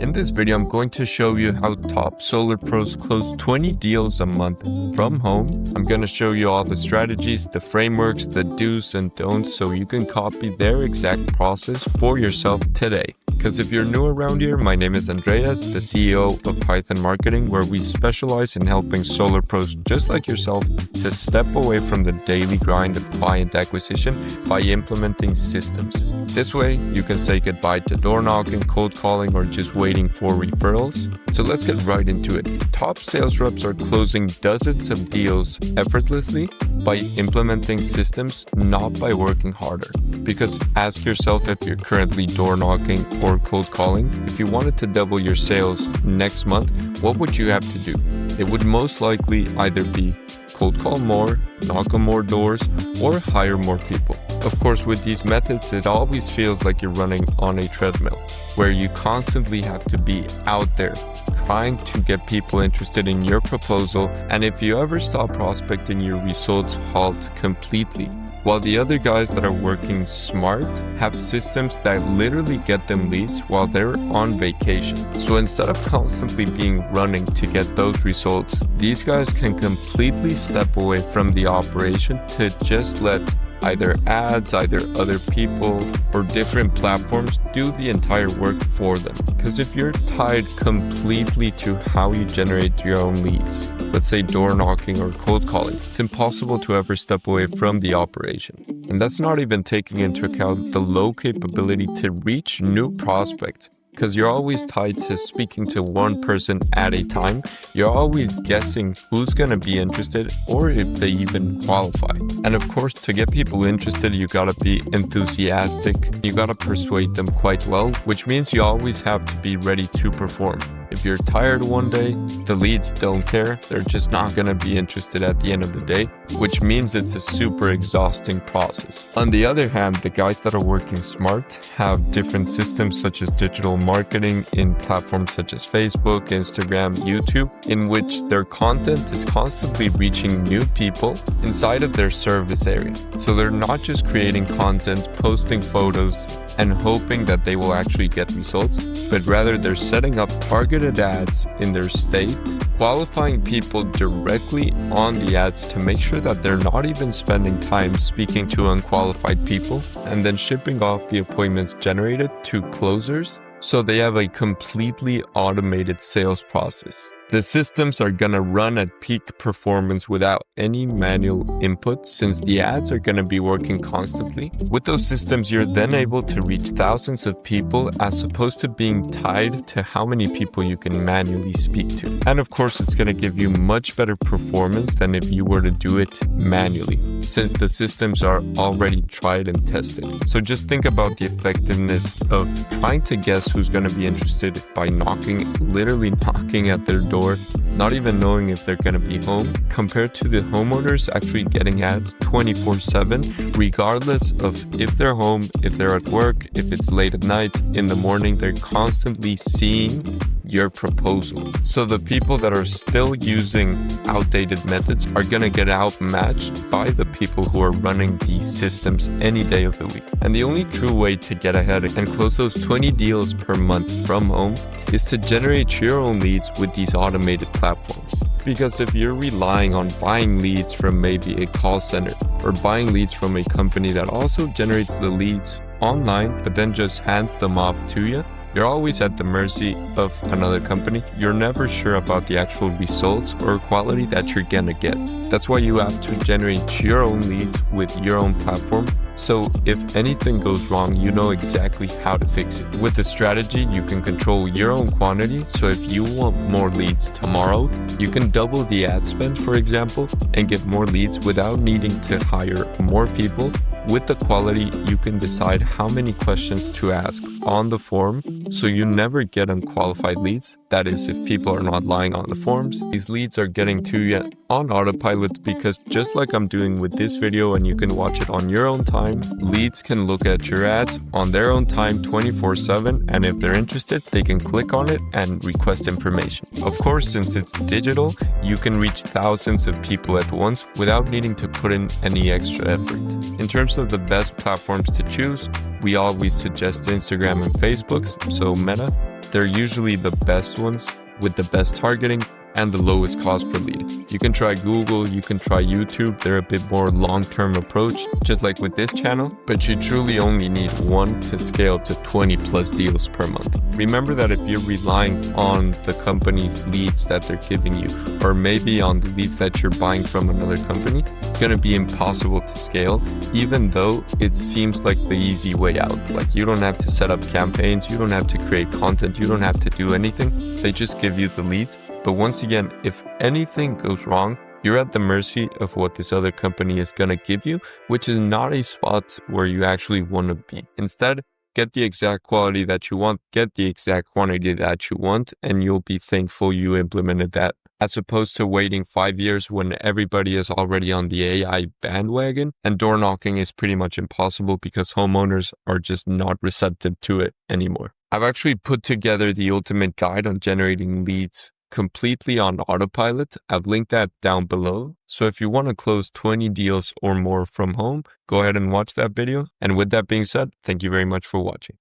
In this video, I'm going to show you how top solar pros close 20 deals a month from home. I'm going to show you all the strategies, the frameworks, the do's and don'ts, so you can copy their exact process for yourself today. Because if you're new around here, my name is Andreas, the CEO of Python Marketing, where we specialize in helping solar pros just like yourself to step away from the daily grind of client acquisition by implementing systems. This way, you can say goodbye to door knocking, cold calling, or just waiting for referrals. So let's get right into it. Top sales reps are closing dozens of deals effortlessly by implementing systems, not by working harder. Because ask yourself if you're currently door knocking or cold calling. If you wanted to double your sales next month, what would you have to do? It would most likely either be cold call more, knock on more doors, or hire more people. Of course, with these methods, it always feels like you're running on a treadmill, where you constantly have to be out there trying to get people interested in your proposal, and if you ever stop prospecting, your results halt completely. While the other guys that are working smart have systems that literally get them leads while they're on vacation. So instead of constantly being running to get those results, these guys can completely step away from the operation to just let either ads, either other people, or different platforms do the entire work for them. Because if you're tied completely to how you generate your own leads, let's say door knocking or cold calling, it's impossible to ever step away from the operation. And that's not even taking into account the low capability to reach new prospects. Because you're always tied to speaking to one person at a time. You're always guessing who's going to be interested or if they even qualify. And of course, to get people interested, you got to be enthusiastic. You got to persuade them quite well, which means you always have to be ready to perform. If you're tired one day, the leads don't care. They're just not going to be interested at the end of the day, which means it's a super exhausting process. On the other hand, the guys that are working smart have different systems such as digital marketing in platforms such as Facebook, Instagram, YouTube, in which their content is constantly reaching new people inside of their service area. So they're not just creating content, posting photos, and hoping that they will actually get results, but rather they're setting up targeted ads in their state, qualifying people directly on the ads to make sure that they're not even spending time speaking to unqualified people, and then shipping off the appointments generated to closers, so they have a completely automated sales process. The systems are going to run at peak performance without any manual input, since the ads are going to be working constantly. With those systems, you're then able to reach thousands of people as opposed to being tied to how many people you can manually speak to. And of course, it's going to give you much better performance than if you were to do it manually, since the systems are already tried and tested. So just think about the effectiveness of trying to guess who's going to be interested by literally knocking at their door, not even knowing if they're going to be home, compared to the homeowners actually getting ads 24/7, regardless of if they're home, if they're at work, if it's late at night, in the morning, they're constantly seeing your proposal. So the people that are still using outdated methods are going to get outmatched by the people who are running these systems any day of the week. And the only true way to get ahead and close those 20 deals per month from home is to generate your own leads with these automated platforms. Because if you're relying on buying leads from maybe a call center or buying leads from a company that also generates the leads online but then just hands them off to you, you're always at the mercy of another company. You're never sure about the actual results or quality that you're gonna get. That's why you have to generate your own leads with your own platform. So if anything goes wrong, you know exactly how to fix it. With the strategy, you can control your own quantity. So if you want more leads tomorrow, you can double the ad spend, for example, and get more leads without needing to hire more people. With the quality, you can decide how many questions to ask on the form, so you never get unqualified leads. That is, if people are not lying on the forms. These leads are getting to you on autopilot because just like I'm doing with this video, and you can watch it on your own time, leads can look at your ads on their own time 24/7, and if they're interested, they can click on it and request information. Of course, since it's digital, you can reach thousands of people at once without needing to put in any extra effort. In terms of the best platforms to choose, we always suggest Instagram and Facebook, so Meta. they're usually the best ones with the best targeting and the lowest cost per lead. You can try Google, you can try YouTube. They're a bit more long-term approach, just like with this channel, but you truly only need one to scale to 20 plus deals per month. Remember that if you're relying on the company's leads that they're giving you, or maybe on the leads that you're buying from another company, it's going to be impossible to scale, even though it seems like the easy way out. Like, you don't have to set up campaigns, you don't have to create content, you don't have to do anything. They just give you the leads. But once again, if anything goes wrong, you're at the mercy of what this other company is going to give you, which is not a spot where you actually want to be. Instead, get the exact quality that you want, get the exact quantity that you want, and you'll be thankful you implemented that, as opposed to waiting 5 years when everybody is already on the AI bandwagon, and door knocking is pretty much impossible because homeowners are just not receptive to it anymore. I've actually put together the ultimate guide on generating leads completely on autopilot. I've linked that down below. So if you want to close 20 deals or more from home, go ahead and watch that video. And with that being said, thank you very much for watching.